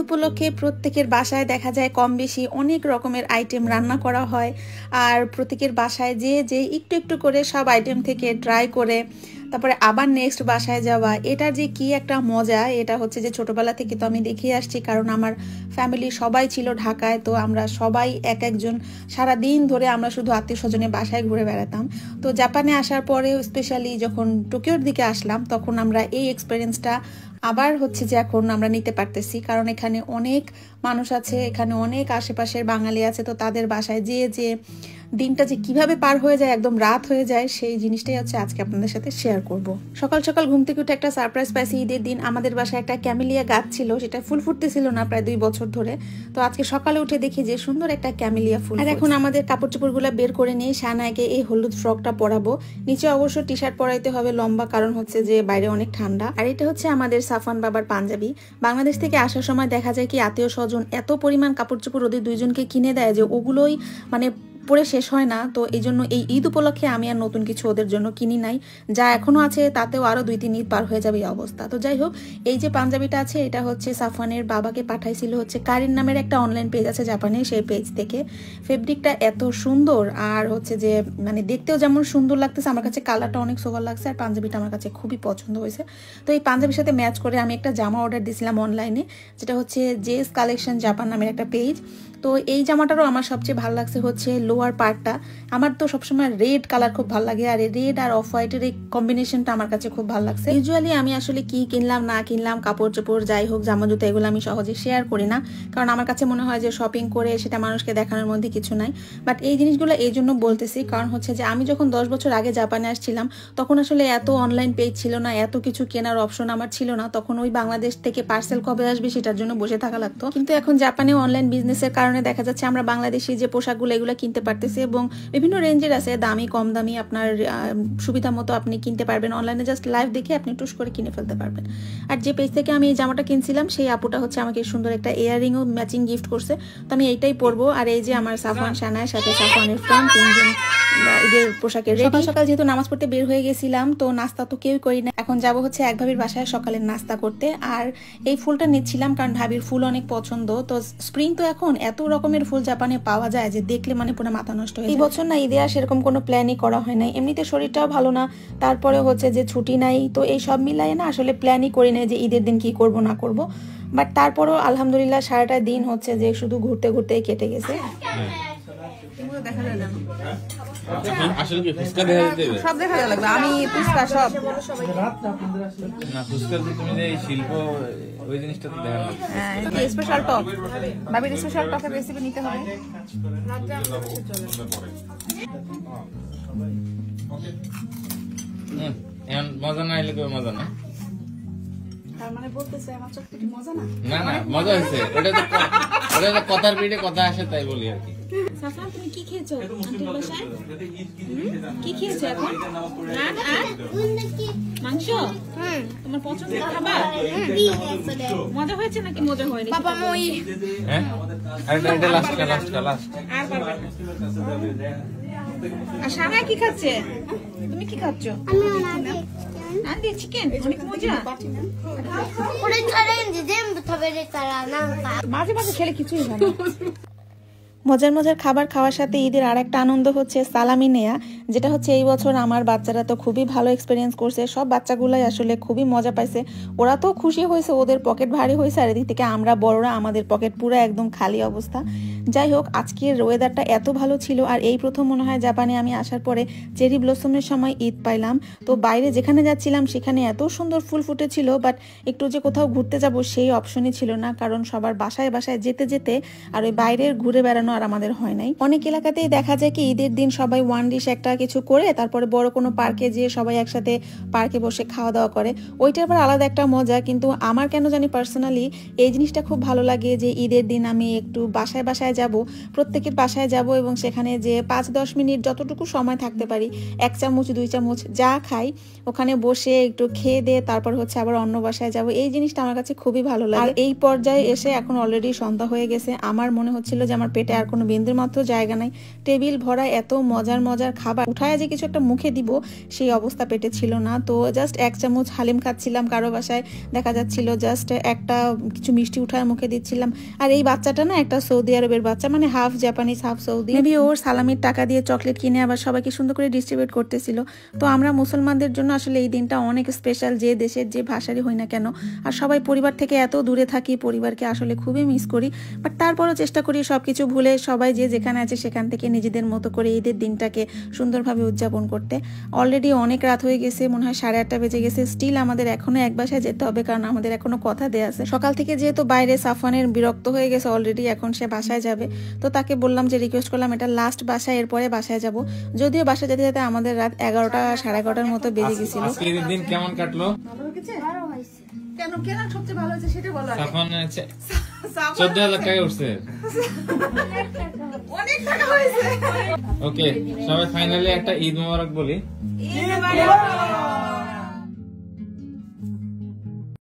উপলক্ষে প্রত্যেকের বাসায় দেখা যায় কম বেশি অনেক রকমের আইটেম রান্না করা হয়। আর প্রত্যেকের বাসায় যে যে একটু একটু করে সব আইটেম থেকে ট্রাই করে তারপরে আবার নেক্সট বাসায় যাওয়া, এটা যে কি একটা মজা, এটা হচ্ছে যে ছোটবেলা থেকে তো আমি দেখিয়ে আসছি। কারণ আমার ফ্যামিলি সবাই ছিল ঢাকায়, তো আমরা সবাই এক একজন সারা দিন ধরে আমরা শুধু আত্মীয় স্বজনের বাসায় ঘুরে বেড়াতাম। তো জাপানে আসার পরেও স্পেশালি যখন টোকিওর দিকে আসলাম তখন আমরা এই এক্সপিরিয়েন্সটা আবার হচ্ছে যে এখন আমরা নিতে পারতেছি। কারণ এখানে অনেক মানুষ আছে, এখানে অনেক আশেপাশের বাঙালি আছে, তো তাদের বাসায় যে দিনটা যে কিভাবে পার হয়ে যায়, একদম রাত হয়ে যায়, সেই জিনিসটাই হচ্ছে আজকে আপনাদের সাথে শেয়ার করব। সকাল সকাল ঘুম থেকে উঠে একটা সারপ্রাইজ পাইছি। ঈদের দিন আমাদের বাসায় একটা ক্যামেলিয়া গাছ ছিল, সেটা ফুল ফুটতেছিল না প্রায় 2 বছর ধরে। তো আজকে সকালে উঠে দেখি যে সুন্দর একটা ক্যামেলিয়া ফুল। আর এখন আমাদের কাপড় চোপড়গুলো বের করে নিয়ে শানায়কে এই হলুদ ফ্রকটা পরাবো। নিচে অবশ্য টি শার্ট পরাইতে হবে লম্বা, কারণ হচ্ছে যে বাইরে অনেক ঠান্ডা। আর এটা হচ্ছে আমাদের সাফান বাবার পাঞ্জাবি। বাংলাদেশ থেকে আসার সময় দেখা যায় কি আত্মীয় স্বজন এত পরিমাণ কাপড় চোপড় ওদের দুইজনকে কিনে দেয় যে ওগুলোই মানে পরে শেষ হয় না। তো এই জন্য এই ঈদ উপলক্ষে আমি আর নতুন কিছু ওদের জন্য কিনি নাই, যা এখনো আছে তাতেও আরো 2-3 ঈদ পার হয়ে যাবে এই অবস্থা। তো যাই হোক, এই যে পাঞ্জাবিটা আছে এটা হচ্ছে সাফানের বাবাকে পাঠাইছিল হচ্ছে কারিন নামের একটা অনলাইন পেজ আছে জাপানে, সেই পেজ থেকে। ফেব্রিকটা এত সুন্দর আর হচ্ছে যে মানে দেখতেও যেমন সুন্দর লাগতেছে, আমার কাছে কালারটা অনেক সোবার লাগছে আর পাঞ্জাবিটা আমার কাছে খুবই পছন্দ হয়েছে। তো এই পাঞ্জাবির সাথে ম্যাচ করে আমি একটা জামা অর্ডার দিয়েছিলাম অনলাইনে, যেটা হচ্ছে জেস কালেকশন জাপান নামের একটা পেজ। তো এই জামাটারও আমার সবচেয়ে ভালো লাগছে হচ্ছে লোয়ার পার্টটা। আমার তো সবসময় রেড কালার খুব ভালো লাগে, আর রেড আর অফ হোয়াইটের এই কম্বিনেশনটা আমার কাছে খুব ভালো লাগছে। ইউজুয়ালি আমি আসলে কি কিনলাম না কিনলাম, কাপড় চোপড় যাই হোক, জামা জুতো, এগুলো আমি সহজে শেয়ার করি না, কারণ আমার কাছে মনে হয় যে শপিং করে সেটা মানুষকে দেখানোর মধ্যে কিছু নাই। বাট এই জিনিসগুলো এই জন্য বলতেছি কারণ হচ্ছে যে আমি যখন 10 বছর আগে জাপানে আসছিলাম তখন আসলে এত অনলাইন পেজ ছিল না, এত কিছু কেনার অপশন আমার ছিল না। তখন ওই বাংলাদেশ থেকে পার্সেল কবে আসবে সেটার জন্য বসে থাকা লাগতো। কিন্তু এখন জাপানে অনলাইন বিজনেসের কারণে দেখা যাচ্ছে আমরা বাংলাদেশি যে পোশাকগুলো এগুলো কিনতে পারতেছি, এবং বিভিন্ন রেঞ্জের আছে, দামি কম দামি, আপনার সুবিধা মতো আপনি কিনতে পারবেন। অনলাইনে জাস্ট লাইভ দেখে আপনি টুস করে কিনে ফেলতে পারবেন। আর যে পেজ থেকে আমি এই জামাটা কিনছিলাম সেই আপুটা হচ্ছে আমাকে সুন্দর একটা ইয়াররিংও ম্যাচিং গিফট করছে, তো আমি এইটাই পরবো। আর এই যে আমার সাফওয়ান, শানায়ের সাথে সাফওয়ানের ফ্রেন্ড, তিনজন ঈদের পোশাকের রেডি। সকাল সকাল যেহেতু নামাজ পড়তে বের হয়ে গেছিলাম, তো নাস্তা তো কেউই করি না, এখন যাব হচ্ছে এক ভাবির বাসায় সকালের নাস্তা করতে। আর এই ফুলটা নিচ্ছিলাম কারণ ভাবির ফুল অনেক পছন্দ। তো স্প্রিং তো এখন এত রকমের ফুল জাপানে পাওয়া যায় যে দেখলে মানে পুরো মাথা নষ্ট হয়ে যায়। এই বছর না ঈদে আর সেরকম কোনো প্ল্যানই করা হয় নাই, এমনিতে শরীরটাও ভালো না, তারপরে হচ্ছে যে ছুটি নাই, তো এই সব মিলাই না আসলে প্ল্যানই করি নাই যে ঈদের দিন কি করব না করব। বাট তারপরও আলহামদুলিল্লাহ সারাটা দিন হচ্ছে যে শুধু ঘুরতে ঘুরতে কেটে গেছে। দেখা যায় না আসলে কি ফুসকা দেখা যেতে হবে, সব দেখা লাগবে। আমি ফুসকা সব না, ফুসকা তুমি যে শিল্প ওই জিনিসটা তো দেখা লাগবে। হ্যাঁ, এটা স্পেশাল টক, ভাবির স্পেশাল টকের রেসিপি নিতে হবে। এখন মজা না হলে মজা না, তার মানে বলতেছে আমার চটপটি মজা না। না না, মজা হয়েছে, ওটা তো কথার পিঠে কথা আসে তাই বলি আর কি। সাফান, তুমি কি খেয়েছো আন্টির বাসায়? কি খেয়েছো এখন? মাংস? তোমার পছন্দের খাবার? মজা হয়েছে নাকি মজা হয়নি? বাবা মই হ্যাঁ, আর এটা লাস্ট আর পারবে না। আর সারা কি খাচ্ছে? তুমি কি খাচ্ছ? আমি আন্টি চিকেন, অনেক মজা। মাঝে মাঝে খেলে কিছুই হয় না। মজার মজার খাবার খাওয়ার সাথে ঈদের আর একটা আনন্দ হচ্ছে সালামি নেয়া, যেটা হচ্ছে এই বছর আমার বাচ্চারা তো খুবই ভালো এক্সপিরিয়েন্স করছে। সব বাচ্চাগুলাই আসলে খুবই মজা পাইছে, ওরা তো খুশি হয়েছে, ওদের পকেট ভারী হয়েছে, আর এদিক থেকে আমরা বড়রা আমাদের পকেট পুরো একদম খালি অবস্থা। যাই হোক, আজকের ওয়েদারটা এত ভালো ছিল, আর এই প্রথম মনে হয় জাপানে আমি আসার পরে চেরি ব্লসমের সময় ঈদ পাইলাম। তো বাইরে যেখানে যাচ্ছিলাম সেখানে এত সুন্দর ফুল ফুটেছিল, বাট একটু যে কোথাও ঘুরতে যাব সেই অপশনই ছিল না, কারণ সবার বাসায় বাসায় যেতে যেতে আর ওই বাইরের ঘুরে বেড়ানো আর আমাদের হয় নাই। অনেক এলাকাতেই দেখা যায় কি ঈদের দিন সবাই ওয়ান ডিশ একটা কিছু করে তারপরে বড় কোনো পার্কে যেয়ে সবাই একসাথে পার্কে বসে খাওয়া দাওয়া করে, ওইটার আবার আলাদা একটা মজা। কিন্তু আমার কেন জানি পার্সোনালি এই জিনিসটা খুব ভালো লাগে যে ঈদের দিন আমি একটু বাসায় বাসায় বাসায় যাব, প্রত্যেকের বাসায় যাব এবং সেখানে যে 5-10 মিনিট যতটুকু সময় থাকতে পারি 1 চামচ 2 চামচ যা খাই ওখানে বসে একটু খেয়ে দিয়ে তারপর হচ্ছে আবার অন্য বাসায় যাব। এই জিনিসটা আমার কাছে খুবই ভালো লাগে। আর এই পর্যায়ে এসে এখন অলরেডি সন্ধ্যা হয়ে গেছে, আমার মনে হচ্ছিল যে আমার পেটে আর কোনো বিন্দুর মাত্র জায়গা নাই। টেবিল ভরা এত মজার মজার খাবার, উঠায় যে কিছু একটা মুখে দিব সেই অবস্থা পেটে ছিল না। তো জাস্ট 1 চামচ হালিম খাচ্ছিলাম, কারো বাসায় দেখা যাচ্ছিল জাস্ট একটা কিছু মিষ্টি উঠায় মুখে দিচ্ছিলাম। আর এই বাচ্চাটা না একটা সৌদি আরবের বাচ্চা, মানে half Japanese half Saudi, maybe ওর সালামির টাকা দিয়ে চকলেট কিনে আবার সবাইকে সুন্দর করে ডিস্ট্রিবিউট করতেছিল। তো আমরা মুসলমানদের জন্য আসলে এই দিনটা অনেক স্পেশাল, যে দেশের যে ভাষারই হই না কেন। আর সবাই পরিবার থেকে এত দূরে থাকি, পরিবারকে আসলে খুবই মিস করি, বাট তারপরও চেষ্টা করি সবকিছু ভুলে সবাই যে যেখানে আছে সেখান থেকে নিজেদের মতো করে ঈদের দিনটাকে সুন্দরভাবে উদযাপন করতে। অলরেডি অনেক রাত হয়ে গেছে, মনে হয় 8:30 বেজে গেছে। স্টিল আমাদের এখনো এক বাসায় যেতে হবে, কারণ আমাদের এখনো কথা দেয়া আছে। সকাল থেকে যেহেতু বাইরে সাফওয়ানের বিরক্ত হয়ে গেছে অলরেডি, এখন সে বাসায় যাবে। তো তাকে বললাম, যে রিকোয়েস্ট করলাম এটা লাস্ট বাসায়, এরপরে বাসায় যাব। যদিও বাসায় যেতে যেতে আমাদের রাত 11টা 11:30 মতো বেজে গেছিল। আজকের দিন কেমন কাটলো? কেন কেন সবচেয়ে ভালো হয়েছে সেটা বলো। সাফওয়ান 14,000 টাকা উঠছে। অনেক টাকা হয়েছে। ওকে, সবাই ফাইনালি একটা ঈদ মোবারক বলি। ঈদ মোবারক।